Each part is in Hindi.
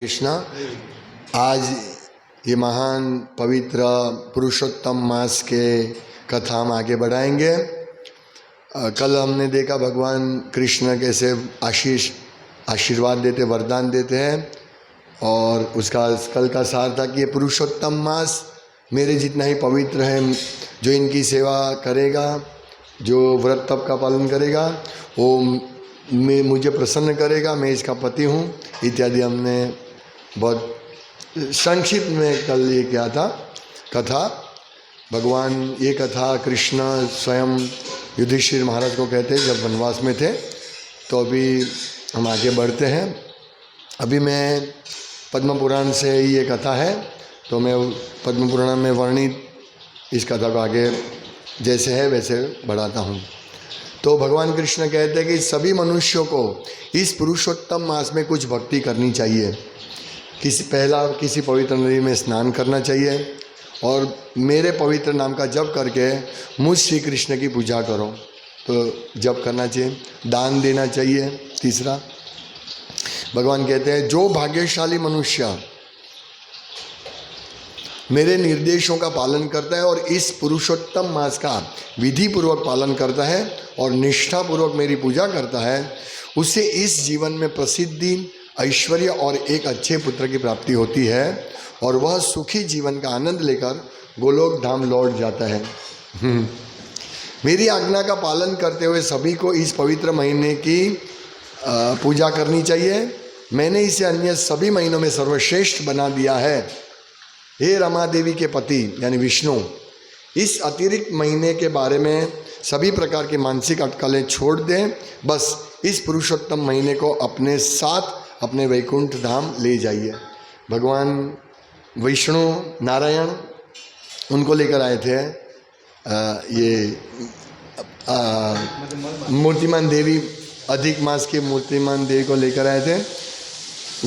कृष्णा, आज ये महान पवित्र पुरुषोत्तम मास के कथा हम आगे बढ़ाएंगे। कल हमने देखा भगवान कृष्ण कैसे आशीर्वाद देते, वरदान देते हैं, और उसका कल का सार था कि ये पुरुषोत्तम मास मेरे जितना ही पवित्र है। जो इनकी सेवा करेगा, जो व्रत तप का पालन करेगा, वो मुझे प्रसन्न करेगा, मैं इसका पति हूँ, इत्यादि हमने बहुत संक्षिप्त में कल ये क्या था कथा। भगवान ये कथा कृष्ण स्वयं युधिष्ठिर महाराज को कहते हैं जब वनवास में थे। तो अभी हम आगे बढ़ते हैं। अभी मैं पद्म पुराण से ये कथा है, तो मैं पद्म पुराण में वर्णित इस कथा को आगे जैसे है वैसे बढ़ाता हूँ। तो भगवान कृष्ण कहते हैं कि सभी मनुष्यों को इस पुरुषोत्तम मास में कुछ भक्ति करनी चाहिए। किसी पवित्र नदी में स्नान करना चाहिए और मेरे पवित्र नाम का जप करके मुझ श्री कृष्ण की पूजा करो। तो जप करना चाहिए, दान देना चाहिए। तीसरा भगवान कहते हैं जो भाग्यशाली मनुष्य मेरे निर्देशों का पालन करता है और इस पुरुषोत्तम मास का विधि पूर्वक पालन करता है और निष्ठा पूर्वक मेरी पूजा करता है, उसे इस जीवन में प्रसिद्धि, ऐश्वर्य और एक अच्छे पुत्र की प्राप्ति होती है और वह सुखी जीवन का आनंद लेकर गोलोक धाम लौट जाता है। मेरी आज्ञा का पालन करते हुए सभी को इस पवित्र महीने की पूजा करनी चाहिए। मैंने इसे अन्य सभी महीनों में सर्वश्रेष्ठ बना दिया है। हे रमा देवी के पति यानी विष्णु, इस अतिरिक्त महीने के बारे में सभी प्रकार की मानसिक अटकलें छोड़ दें। बस इस पुरुषोत्तम महीने को अपने साथ अपने वैकुंठ धाम ले जाइए। भगवान विष्णु नारायण उनको लेकर आए थे, मूर्तिमान देवी, अधिक मास की मूर्तिमान देवी को लेकर आए थे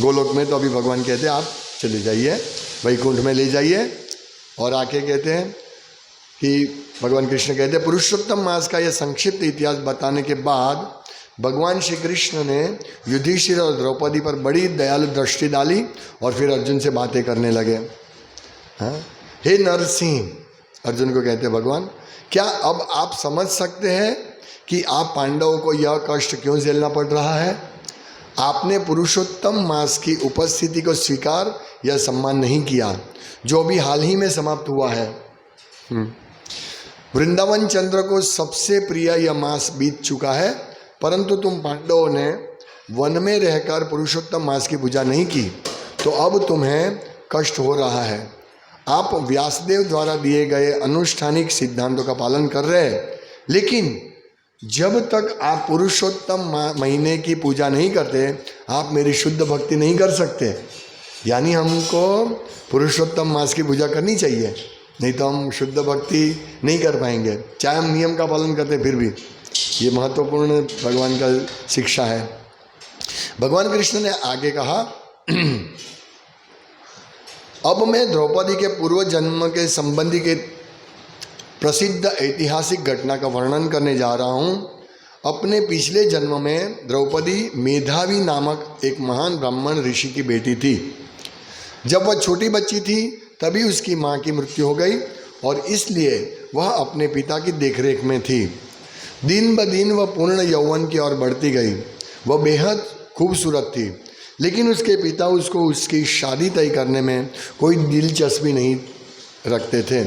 गोलोक में। तो अभी भगवान कहते हैं आप चले जाइए, वैकुंठ में ले जाइए। और आके कहते हैं कि भगवान कृष्ण कहते हैं पुरुषोत्तम मास का यह संक्षिप्त इतिहास बताने के बाद भगवान श्री कृष्ण ने युधिष्ठिर और द्रौपदी पर बड़ी दयालु दृष्टि डाली और फिर अर्जुन से बातें करने लगे। हाँ, हे नरसिंह, अर्जुन को कहते हैं भगवान, क्या अब आप समझ सकते हैं कि आप पांडवों को यह कष्ट क्यों झेलना पड़ रहा है? आपने पुरुषोत्तम मास की उपस्थिति को स्वीकार या सम्मान नहीं किया, जो भी हाल ही में समाप्त हुआ है। वृंदावन चंद्र को सबसे प्रिय यह मास बीत चुका है, परंतु तुम पांडवों ने वन में रहकर पुरुषोत्तम मास की पूजा नहीं की, तो अब तुम्हें कष्ट हो रहा है। आप व्यासदेव द्वारा दिए गए अनुष्ठानिक सिद्धांतों का पालन कर रहे हैं, लेकिन जब तक आप पुरुषोत्तम महीने की पूजा नहीं करते, आप मेरी शुद्ध भक्ति नहीं कर सकते। यानी हमको पुरुषोत्तम मास की पूजा करनी चाहिए, नहीं तो हम शुद्ध भक्ति नहीं कर पाएंगे, चाहे हम नियम का पालन करते फिर भी। ये महत्वपूर्ण भगवान का शिक्षा है। भगवान कृष्ण ने आगे कहा अब मैं द्रौपदी के पूर्व जन्म के संबंधी के प्रसिद्ध ऐतिहासिक घटना का वर्णन करने जा रहा हूँ। अपने पिछले जन्म में द्रौपदी मेधावी नामक एक महान ब्राह्मण ऋषि की बेटी थी। जब वह छोटी बच्ची थी तभी उसकी माँ की मृत्यु हो गई और इसलिए वह अपने पिता की देखरेख में थी। दिन ब दिन वह पूर्ण यौवन की ओर बढ़ती गई। वह बेहद खूबसूरत थी, लेकिन उसके पिता उसको उसकी शादी तय करने में कोई दिलचस्पी नहीं रखते थे।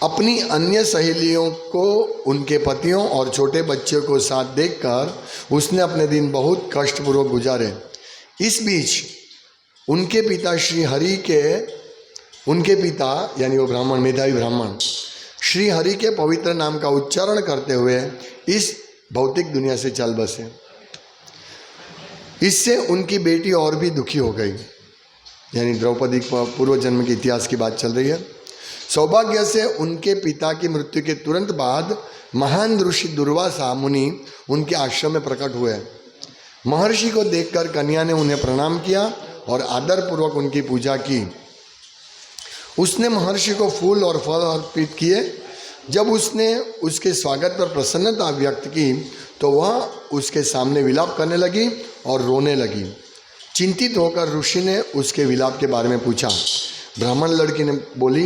अपनी अन्य सहेलियों को उनके पतियों और छोटे बच्चों को साथ देखकर उसने अपने दिन बहुत कष्टपूर्वक गुजारे। इस बीच उनके पिता यानी वो ब्राह्मण, मेधावी ब्राह्मण, श्री हरि के पवित्र नाम का उच्चारण करते हुए इस भौतिक दुनिया से चल बसे। इससे उनकी बेटी और भी दुखी हो गई। यानी द्रौपदी पूर्व जन्म के इतिहास की बात चल रही है। सौभाग्य से उनके पिता की मृत्यु के तुरंत बाद महान ऋषि दुर्वासा मुनि उनके आश्रम में प्रकट हुए। महर्षि को देखकर कन्या ने उन्हें प्रणाम किया और आदरपूर्वक उनकी पूजा की। उसने महर्षि को फूल और फल अर्पित किए। जब उसने उसके स्वागत पर प्रसन्नता व्यक्त की तो वह उसके सामने विलाप करने लगी और रोने लगी। चिंतित होकर ऋषि ने उसके विलाप के बारे में पूछा। ब्राह्मण लड़की ने बोली,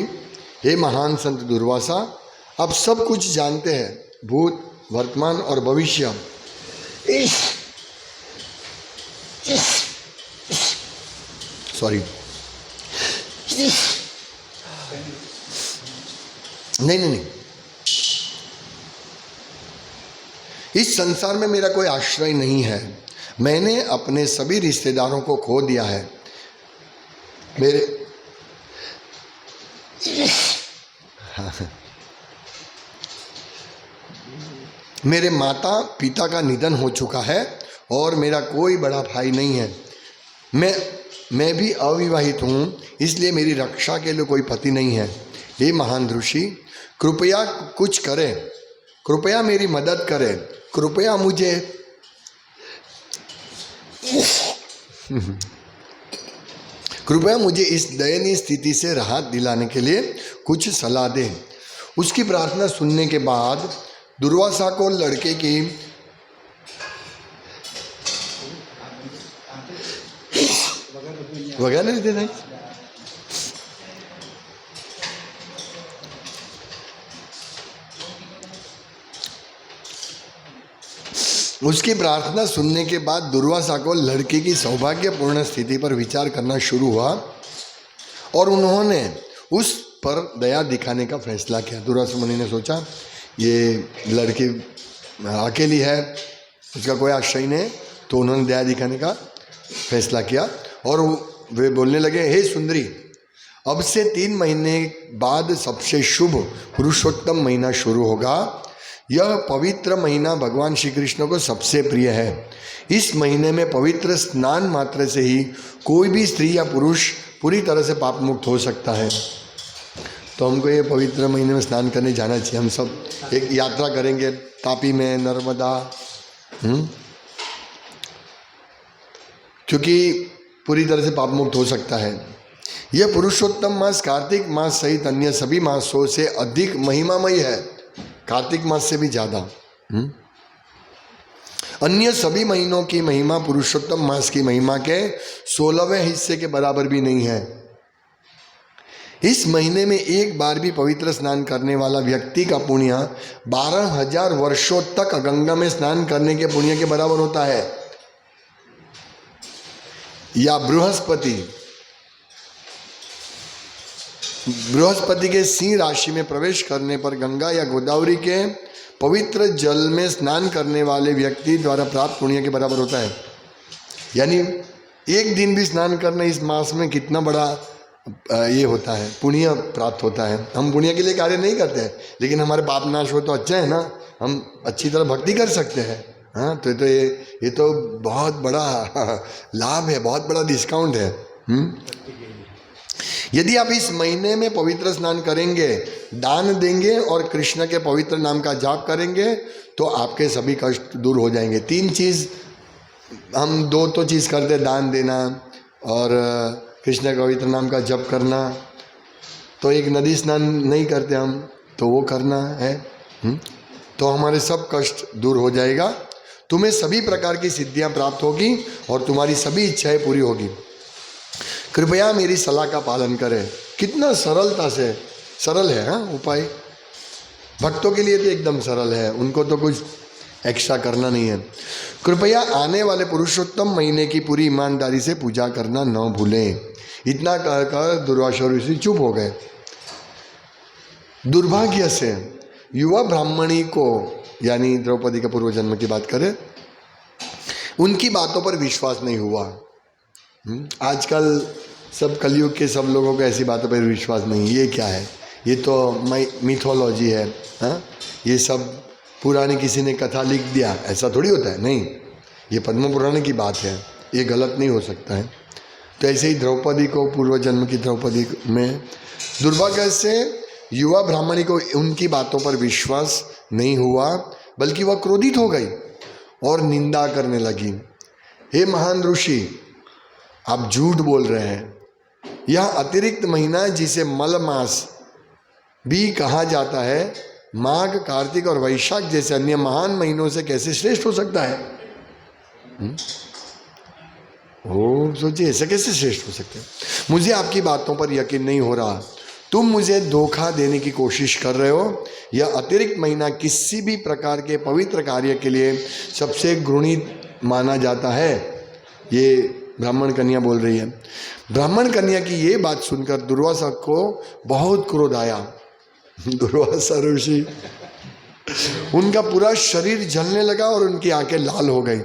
हे महान संत दुर्वासा, आप सब कुछ जानते हैं, भूत, वर्तमान और भविष्य। सॉरी, नहीं, इस संसार में मेरा कोई आश्रय नहीं है। मैंने अपने सभी रिश्तेदारों को खो दिया है। मेरे माता पिता का निधन हो चुका है और मेरा कोई बड़ा भाई नहीं है। मैं भी अविवाहित हूँ, इसलिए मेरी रक्षा के लिए कोई पति नहीं है। हे महान ऋषि, कृपया कुछ करें, कृपया मेरी मदद करें, कृपया मुझे इस दयनीय स्थिति से राहत दिलाने के लिए कुछ सलाह दें। उसकी प्रार्थना सुनने के बाद दुर्वासा को लड़के की वगैरह नहीं देना। उसकी प्रार्थना सुनने के बाद दुर्वासा को लड़के की सौभाग्यपूर्ण स्थिति पर विचार करना शुरू हुआ और उन्होंने उस पर दया दिखाने का फैसला किया। दुर्वासा मुनि ने सोचा, ये लड़की अकेली है, उसका कोई आश्रय नहीं, तो उन्होंने दया दिखाने का फैसला किया और वे बोलने लगे, हे सुंदरी, अब से 3 महीने बाद सबसे शुभ पुरुषोत्तम महीना शुरू होगा। यह पवित्र महीना भगवान श्री कृष्ण को सबसे प्रिय है। इस महीने में पवित्र स्नान मात्र से ही कोई भी स्त्री या पुरुष पूरी तरह से पाप मुक्त हो सकता है। तो हमको ये पवित्र महीने में स्नान करने जाना चाहिए। हम सब एक यात्रा करेंगे तापी में, नर्मदा, क्योंकि पूरी तरह से पाप मुक्त हो सकता है। यह पुरुषोत्तम मास कार्तिक मास सहित अन्य सभी मासों से अधिक महिमामयी है, कार्तिक मास से भी ज़्यादा। अन्य सभी महीनों की महिमा पुरुषोत्तम मास की महिमा के 16वें हिस्से के बराबर भी नहीं है। इस महीने में एक बार भी पवित्र स्नान करने वाला व्यक्ति का पुण्य 12,000 वर्षों तक गंगा में स्नान करने के पुण्य के बराबर होता है। या बृहस्पति के सिंह राशि में प्रवेश करने पर गंगा या गोदावरी के पवित्र जल में स्नान करने वाले व्यक्ति द्वारा प्राप्त पुण्य के बराबर होता है। यानी एक दिन भी स्नान करना इस मास में कितना बड़ा ये होता है, पुण्य प्राप्त होता है। हम पुण्य के लिए कार्य नहीं करते हैं, लेकिन हमारे पाप नाश हो तो अच्छा है ना, हम अच्छी तरह भक्ति कर सकते हैं। हाँ, तो ये तो बहुत बड़ा लाभ है, बहुत बड़ा डिस्काउंट है। यदि आप इस महीने में पवित्र स्नान करेंगे, दान देंगे और कृष्ण के पवित्र नाम का जाप करेंगे तो आपके सभी कष्ट दूर हो जाएंगे। 3 चीज़, हम 2 तो चीज़ करते, दान देना और कृष्ण के पवित्र नाम का जप करना। तो एक नदी स्नान नहीं करते हम, तो वो करना है। तो हमारे सब कष्ट दूर हो जाएगा, तुम्हें सभी प्रकार की सिद्धियां प्राप्त होगी और तुम्हारी सभी इच्छाएं पूरी होगी। कृपया मेरी सलाह का पालन करें। कितना सरलता से सरल है उपाय। भक्तों के लिए तो एकदम सरल है, उनको तो कुछ एक्स्ट्रा करना नहीं है। कृपया आने वाले पुरुषोत्तम महीने की पूरी ईमानदारी से पूजा करना न भूलें। इतना कहकर दुर्वासा ऋषि चुप हो गए। दुर्भाग्य से युवा ब्राह्मणी को, यानी द्रौपदी के पूर्व जन्म की बात करें, उनकी बातों पर विश्वास नहीं हुआ। आजकल सब कलयुग के सब लोगों को ऐसी बातों पर विश्वास नहीं। ये क्या है, ये तो मिथोलॉजी है। ये सब पुरानी किसी ने कथा लिख दिया, ऐसा थोड़ी होता है। नहीं, ये पद्म पुराण की बात है, ये गलत नहीं हो सकता है। तो ऐसे ही द्रौपदी को, पूर्व जन्म की द्रौपदी में दुर्भाग्य से युवा ब्राह्मणी को उनकी बातों पर विश्वास नहीं हुआ, बल्कि वह क्रोधित हो गई और निंदा करने लगी। हे महान ऋषि, आप झूठ बोल रहे हैं। यह अतिरिक्त महीना जिसे मल मास भी कहा जाता है, माघ, कार्तिक और वैशाख जैसे अन्य महान महीनों से कैसे श्रेष्ठ हो सकता है? ओ सोचिए ऐसा कैसे श्रेष्ठ हो सकते हैं। मुझे आपकी बातों पर यकीन नहीं हो रहा, तुम मुझे धोखा देने की कोशिश कर रहे हो। यह अतिरिक्त महीना किसी भी प्रकार के पवित्र कार्य के लिए सबसे घृणित माना जाता है। ये ब्राह्मण कन्या बोल रही है। ब्राह्मण कन्या की ये बात सुनकर दुर्वासा को बहुत क्रोध आया। दुर्वासा ऋषि, उनका पूरा शरीर जलने लगा और उनकी आंखें लाल हो गई।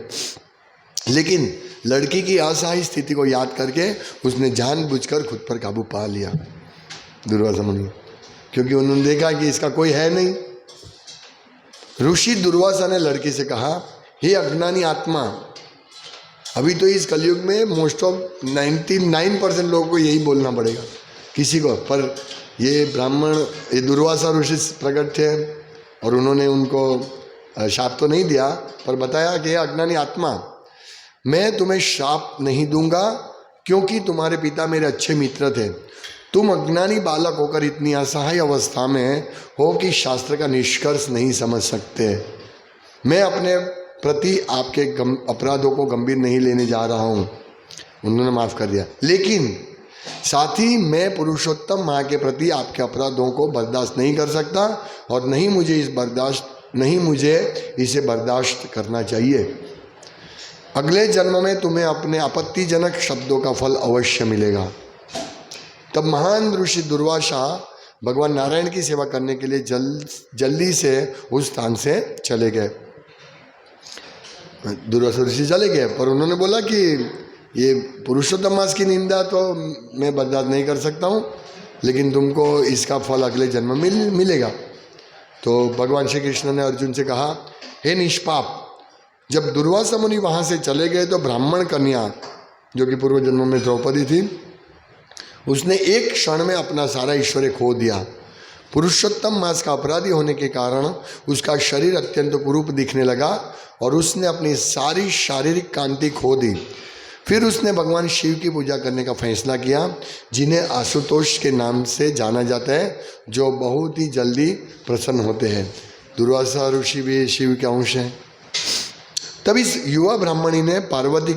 लेकिन लड़की की असहाय स्थिति को याद करके उसने जानबूझकर खुद पर काबू पा लिया दुर्वासा मुनि, क्योंकि उन्होंने देखा कि इसका कोई है नहीं। ऋषि दुर्वासा ने लड़की से कहा, हे अज्ञानी आत्मा, अभी तो इस कलयुग में मोस्ट ऑफ 99% लोगों को यही बोलना पड़ेगा किसी को, पर ये ब्राह्मण, ये दुर्वासा ऋषि प्रकट थे और उन्होंने उनको शाप तो नहीं दिया पर बताया कि अज्ञानी आत्मा, मैं तुम्हें श्राप नहीं दूंगा क्योंकि तुम्हारे पिता मेरे अच्छे मित्र थे। तुम अज्ञानी बालक होकर इतनी असहाय अवस्था में हो कि शास्त्र का निष्कर्ष नहीं समझ सकते। मैं अपने प्रति आपके अपराधों को गंभीर नहीं लेने जा रहा हूँ, उन्होंने माफ़ कर दिया, लेकिन साथ ही मैं पुरुषोत्तम माँ के प्रति आपके अपराधों को बर्दाश्त नहीं कर सकता और नहीं मुझे इसे बर्दाश्त करना चाहिए। अगले जन्म में तुम्हें अपने आपत्तिजनक शब्दों का फल अवश्य मिलेगा। तब महान ऋषि दुर्वासा भगवान नारायण की सेवा करने के लिए जल्दी से उस स्थान से चले गए। दुर्वासा ऋषि चले गए, पर उन्होंने बोला कि ये पुरुषोत्तम मास की निंदा तो मैं बर्दाश्त नहीं कर सकता हूँ, लेकिन तुमको इसका फल अगले जन्म में मिलेगा। तो भगवान श्री कृष्ण ने अर्जुन से कहा, हे निष्पाप, जब दुर्वासा मुनि वहाँ से चले गए तो ब्राह्मण कन्या, जो कि पूर्व जन्म में द्रौपदी थी, उसने एक क्षण में अपना सारा ऐश्वर्य खो दिया। पुरुषोत्तम मास का अपराधी होने के कारण उसका शरीर अत्यंत कुरूप दिखने लगा और उसने अपनी सारी शारीरिक कांति खो दी। फिर उसने भगवान शिव की पूजा करने का फैसला किया, जिन्हें आशुतोष के नाम से जाना जाता है, जो बहुत ही जल्दी प्रसन्न होते हैं। दुर्वासा ऋषि भी शिव के अंश हैं। तब इस युवा ब्राह्मणी ने पार्वती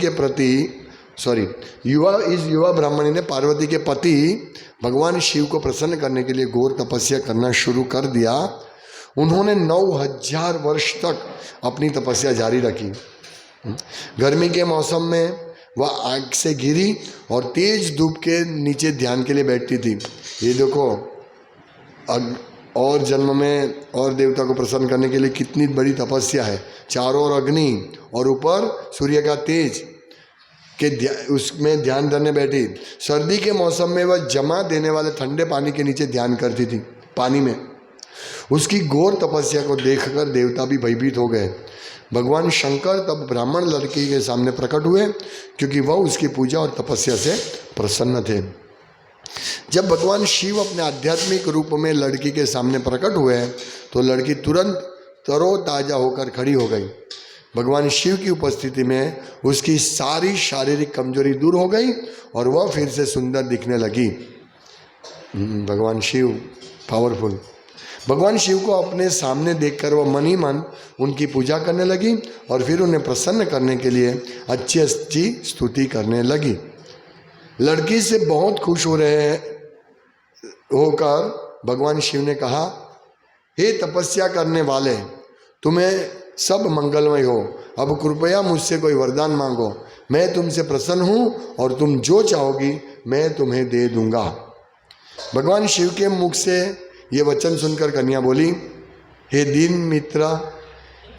के पति भगवान शिव को प्रसन्न करने के लिए घोर तपस्या करना शुरू कर दिया। उन्होंने 9000 वर्ष तक अपनी तपस्या जारी रखी। गर्मी के मौसम में वह आग से घिरी और तेज धूप के नीचे ध्यान के लिए बैठती थी। ये देखो, और जन्म में और देवता को प्रसन्न करने के लिए कितनी बड़ी तपस्या है। चारों ओर अग्नि और ऊपर सूर्य का तेज के उसमें ध्यान धरने बैठी। सर्दी के मौसम में वह जमा देने वाले ठंडे पानी के नीचे ध्यान करती थी, पानी में। उसकी घोर तपस्या को देखकर देवता भी भयभीत हो गए। भगवान शंकर तब ब्राह्मण लड़की के सामने प्रकट हुए, क्योंकि वह उसकी पूजा और तपस्या से प्रसन्न थे। जब भगवान शिव अपने आध्यात्मिक रूप में लड़की के सामने प्रकट हुए तो लड़की तुरंत तरोताजा होकर खड़ी हो गई। भगवान शिव की उपस्थिति में उसकी सारी शारीरिक कमजोरी दूर हो गई और वह फिर से सुंदर दिखने लगी। भगवान शिव पावरफुल। भगवान शिव को अपने सामने देखकर वह मन ही मन उनकी पूजा करने लगी और फिर उन्हें प्रसन्न करने के लिए अच्छी अच्छी स्तुति करने लगी। लड़की से बहुत खुश होकर भगवान शिव ने कहा, हे तपस्या करने वाले, तुम्हें सब मंगलमय हो। अब कृपया मुझसे कोई वरदान मांगो, मैं तुमसे प्रसन्न हूँ और तुम जो चाहोगी मैं तुम्हें दे दूंगा। भगवान शिव के मुख से ये वचन सुनकर कन्या बोली, हे दीन मित्र,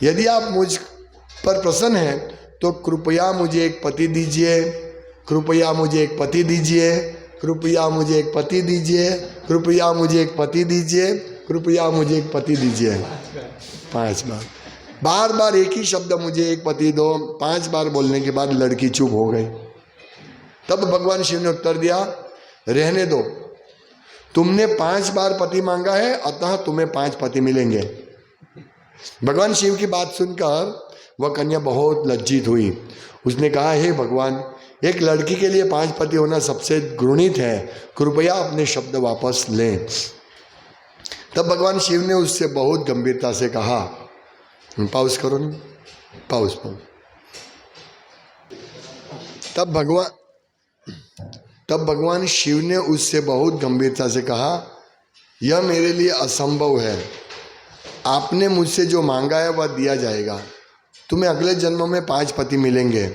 यदि आप मुझ पर प्रसन्न हैं तो कृपया मुझे एक पति दीजिए, कृपया मुझे एक पति दीजिए, कृपया मुझे एक पति दीजिए, कृपया मुझे एक पति दीजिए, कृपया मुझे एक पति दीजिए। 5 बार, बार बार एक ही शब्द, मुझे एक पति दो। 5 बार बोलने के बाद लड़की चुप हो गई। तब भगवान शिव ने उत्तर दिया, रहने दो, तुमने 5 बार पति मांगा है, अतः तुम्हें 5 पति मिलेंगे। भगवान शिव की बात सुनकर वह कन्या बहुत लज्जित हुई। उसने कहा, हे भगवान, एक लड़की के लिए 5 पति होना सबसे घृणित है, कृपया अपने शब्द वापस लें। तब भगवान शिव ने उससे बहुत गंभीरता से कहा, पाउस करो ना, पाउस। तब भगवान शिव ने उससे बहुत गंभीरता से कहा, यह मेरे लिए असंभव है। आपने मुझसे जो मांगा है वह दिया जाएगा। तुम्हें अगले जन्म में 5 पति मिलेंगे।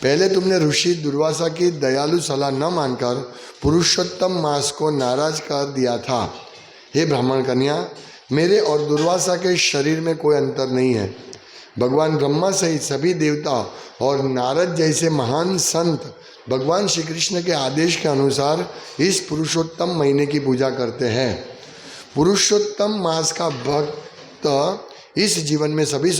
पहले तुमने ऋषि दुर्वासा की दयालु सलाह न मानकर पुरुषोत्तम मास को नाराज कर दिया था। हे ब्राह्मण कन्या, मेरे और दुर्वासा के शरीर में कोई अंतर नहीं है। भगवान ब्रह्मा सहित सभी देवता और नारद जैसे महान संत भगवान श्री कृष्ण के आदेश के अनुसार इस पुरुषोत्तम महीने की पूजा करते हैं। पुरुषोत्तम मास का भक्त इस जीवन में सभी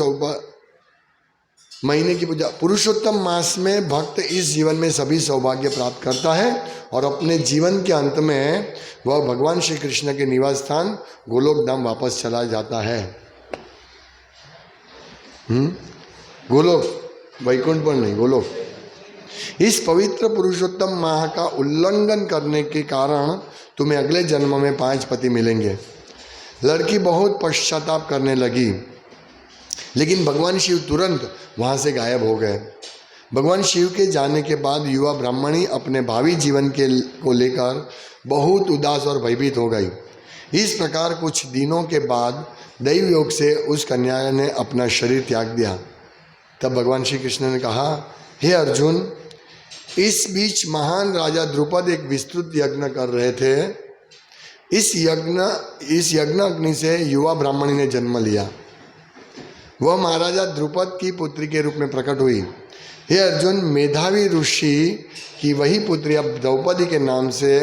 महीने की पूजा पुरुषोत्तम मास में भक्त इस जीवन में सभी सौभाग्य प्राप्त करता है और अपने जीवन के अंत में वह भगवान श्री कृष्ण के निवास स्थान गोलोक धाम वापस चला जाता है। गोलोक, वैकुंठ पर नहीं, गोलोक। इस पवित्र पुरुषोत्तम माह का उल्लंघन करने के कारण तुम्हें अगले जन्म में 5 पति मिलेंगे। लड़की बहुत पश्चाताप करने लगी, लेकिन भगवान शिव तुरंत वहाँ से गायब हो गए। भगवान शिव के जाने के बाद युवा ब्राह्मणी अपने भावी जीवन को लेकर बहुत उदास और भयभीत हो गई। इस प्रकार कुछ दिनों के बाद दैव योग से उस कन्या ने अपना शरीर त्याग दिया। तब भगवान श्री कृष्ण ने कहा, हे अर्जुन, इस बीच महान राजा द्रुपद एक विस्तृत यज्ञ कर रहे थे। इस यज्ञ अग्नि से युवा ब्राह्मणी ने जन्म लिया। वह महाराजा द्रुपद की पुत्री के रूप में प्रकट हुई। हे अर्जुन, मेधावी ऋषि की वही पुत्री अब द्रौपदी के नाम से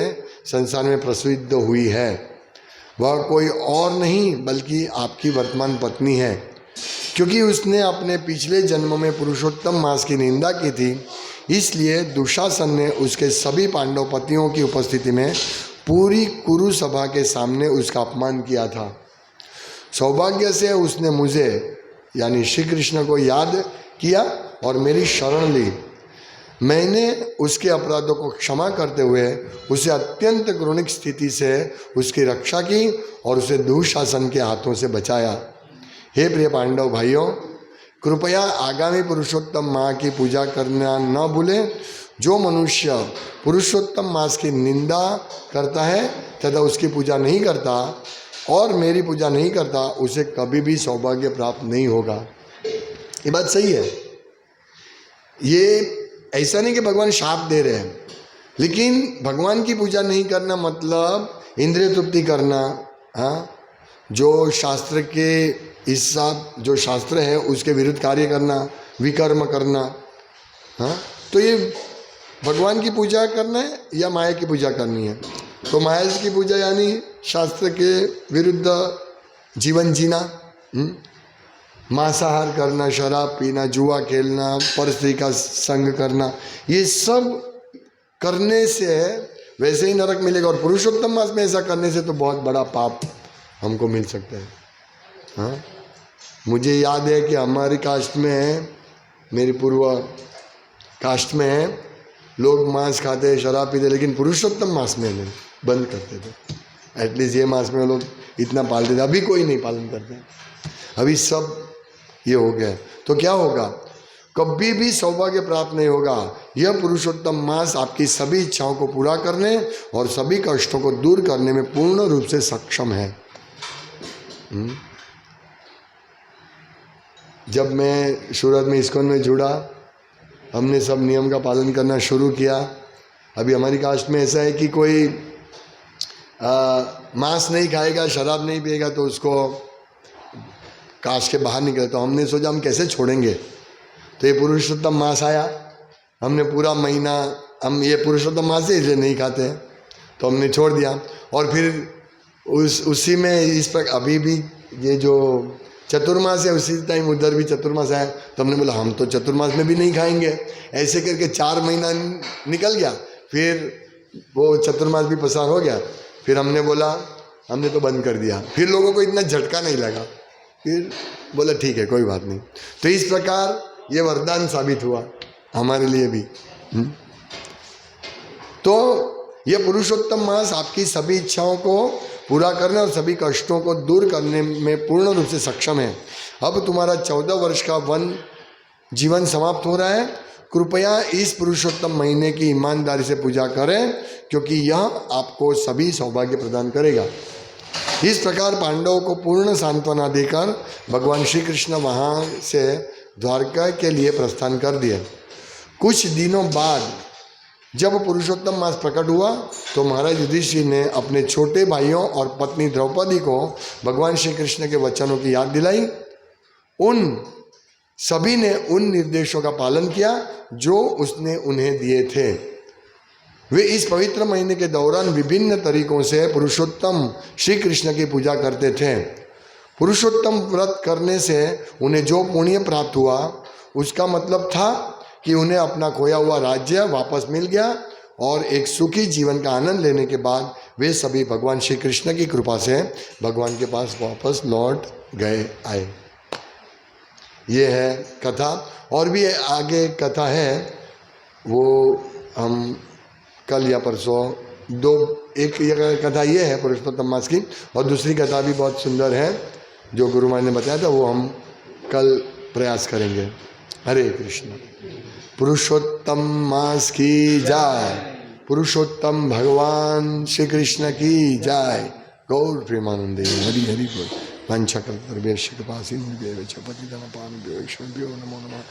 संसार में प्रसिद्ध हुई है। वह कोई और नहीं बल्कि आपकी वर्तमान पत्नी है। क्योंकि उसने अपने पिछले जन्म में पुरुषोत्तम मास की निंदा की थी, इसलिए दुशासन ने उसके सभी पांडव पतियों की उपस्थिति में पूरी कुरु सभा के सामने उसका अपमान किया था। सौभाग्य से उसने मुझे यानी श्री कृष्ण को याद किया और मेरी शरण ली। मैंने उसके अपराधों को क्षमा करते हुए उसे अत्यंत क्रोनिक स्थिति से उसकी रक्षा की और उसे दुशासन के हाथों से बचाया। हे प्रिय पांडव भाइयों, कृपया आगामी पुरुषोत्तम माह की पूजा करना न भूलें। जो मनुष्य पुरुषोत्तम मास की निंदा करता है तथा उसकी पूजा नहीं करता और मेरी पूजा नहीं करता, उसे कभी भी सौभाग्य प्राप्त नहीं होगा। ये बात सही है। ये ऐसा नहीं कि भगवान शाप दे रहे हैं, लेकिन भगवान की पूजा नहीं करना मतलब इंद्रिय तृप्ति करना, हाँ, जो शास्त्र के हिसाब जो शास्त्र है उसके विरुद्ध कार्य करना, विकर्म करना, हाँ, तो ये भगवान की पूजा करना है या माया की पूजा करनी है? तो माया की पूजा यानी शास्त्र के विरुद्ध जीवन जीना, मांसाहार करना, शराब पीना, जुआ खेलना, परस्त्री का संग करना, ये सब करने से वैसे ही नरक मिलेगा। और पुरुषोत्तम मास में ऐसा करने से तो बहुत बड़ा पाप हमको मिल सकता है। हाँ, मुझे याद है कि हमारी कास्ट में, मेरी पूर्व कास्ट में लोग मांस खाते, शराब पीते, लेकिन पुरुषोत्तम मास में नहीं, बंद करते थे। एटलीस्ट ये मास में लोग इतना पालते थे। अभी कोई नहीं पालन करते, अभी सब ये हो गया। तो क्या होगा? कभी भी सौभाग्य प्राप्त नहीं होगा। यह पुरुषोत्तम मास आपकी सभी इच्छाओं को पूरा करने और सभी कष्टों को दूर करने में पूर्ण रूप से सक्षम है। जब मैं सूरत में इस्कॉन में जुड़ा, हमने सब नियम का पालन करना शुरू किया। अभी हमारी कास्ट में ऐसा है कि कोई मांस नहीं खाएगा, शराब नहीं पिएगा तो उसको कास्ट के बाहर निकले। तो हमने सोचा हम कैसे छोड़ेंगे। तो ये पुरुषोत्तम मास आया, हमने पूरा महीना हम ये पुरुषोत्तम मास है इसलिए नहीं खाते, तो हमने छोड़ दिया। और फिर उसी में इस पर अभी भी ये जो चतुर्मास है उसी टाइम उधर भी चतुर्मास आया, तो हमने बोला हम तो चतुर्मास में भी नहीं खाएंगे। ऐसे करके 4 महीना निकल गया, फिर वो चतुर्मास भी पसार हो गया। फिर हमने बोला हमने तो बंद कर दिया। फिर लोगों को इतना झटका नहीं लगा, फिर बोला ठीक है कोई बात नहीं। तो इस प्रकार ये वरदान साबित हुआ हमारे लिए भी। तो ये पुरुषोत्तम मास आपकी सभी इच्छाओं को पूरा करने और सभी कष्टों को दूर करने में पूर्ण रूप से सक्षम है। अब तुम्हारा 14 वर्ष का वन जीवन समाप्त हो रहा है। कृपया इस पुरुषोत्तम महीने की ईमानदारी से पूजा करें, क्योंकि यह आपको सभी सौभाग्य प्रदान करेगा। इस प्रकार पांडवों को पूर्ण सांत्वना देकर भगवान श्री कृष्ण वहाँ से द्वारका के लिए प्रस्थान कर दिए। कुछ दिनों बाद जब पुरुषोत्तम मास प्रकट हुआ तो महाराज युधिष्ठिर ने अपने छोटे भाइयों और पत्नी द्रौपदी को भगवान श्री कृष्ण के वचनों की याद दिलाई। उन सभी ने उन निर्देशों का पालन किया जो उसने उन्हें दिए थे। वे इस पवित्र महीने के दौरान विभिन्न तरीकों से पुरुषोत्तम श्री कृष्ण की पूजा करते थे। पुरुषोत्तम व्रत करने से उन्हें जो पुण्य प्राप्त हुआ उसका मतलब था कि उन्हें अपना खोया हुआ राज्य वापस मिल गया और एक सुखी जीवन का आनंद लेने के बाद वे सभी भगवान श्री कृष्ण की कृपा से भगवान के पास वापस लौट गए आए। ये है कथा। और भी आगे कथा है, वो हम कल या परसों एक कथा ये है पुरुषोत्तम मास की, और दूसरी कथा भी बहुत सुंदर है जो गुरु महाराज ने बताया था, वो हम कल प्रयास करेंगे। हरे कृष्ण। पुरुषोत्तम मास की जय। पुरुषोत्तम भगवान श्री कृष्ण की जय। गौर प्रेमानंदे हरि हरि बोल। वंशकल्पतरुभ्यश्च कृपासिन्धुभ्यश्च पतितपावनेभ्यो वैष्णवेभ्यो नमो नमः।